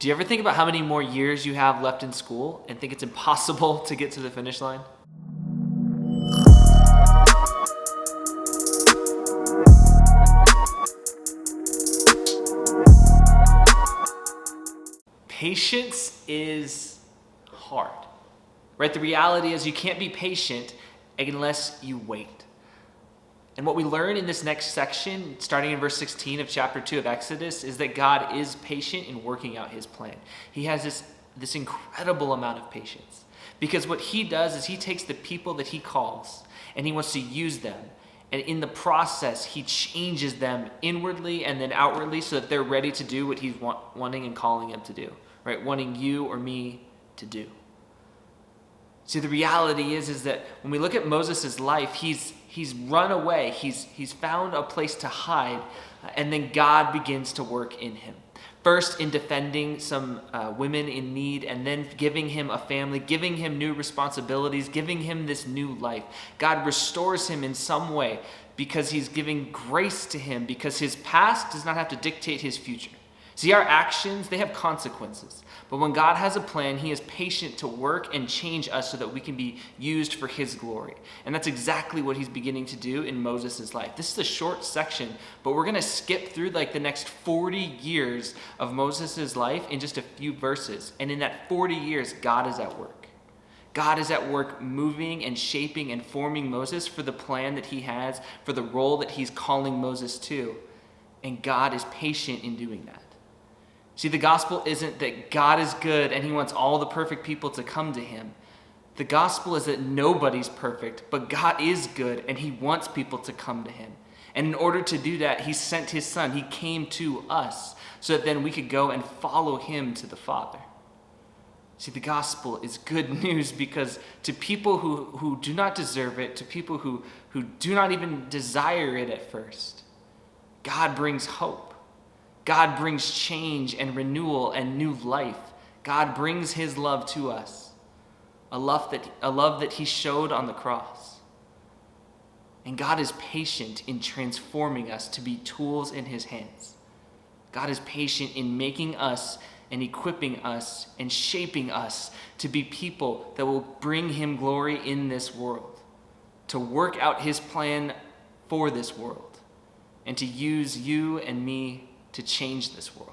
Do you ever think about how many more years you have left in school and think it's impossible to get to the finish line? Patience is hard, right? The reality is you can't be patient unless you wait. And what we learn in this next section, starting in verse 16 of chapter 2 of Exodus, is that God is patient in working out his plan. He has this incredible amount of patience. Because what he does is he takes the people that he calls and he wants to use them. And in the process, he changes them inwardly and then outwardly so that they're ready to do what he's wanting and calling them to do, right? Wanting you or me to do. See, the reality is that when we look at Moses' life, he's run away. He's found a place to hide, and then God begins to work in him. First, in defending some women in need, and then giving him a family, giving him new responsibilities, giving him this new life. God restores him in some way because he's giving grace to him, because his past does not have to dictate his future. See, our actions, they have consequences. But when God has a plan, he is patient to work and change us so that we can be used for his glory. And that's exactly what he's beginning to do in Moses' life. This is a short section, but we're going to skip through like the next 40 years of Moses' life in just a few verses. And in that 40 years, God is at work. God is at work moving and shaping and forming Moses for the plan that he has, for the role that he's calling Moses to. And God is patient in doing that. See, the gospel isn't that God is good and he wants all the perfect people to come to him. The gospel is that nobody's perfect, but God is good and he wants people to come to him. And in order to do that, he sent his son. He came to us so that then we could go and follow him to the Father. See, the gospel is good news because to people who do not deserve it, to people who do not even desire it at first, God brings hope. God brings change and renewal and new life. God brings his love to us, a love that he showed on the cross. And God is patient in transforming us to be tools in his hands. God is patient in making us and equipping us and shaping us to be people that will bring him glory in this world, to work out his plan for this world, and to use you and me to change this world.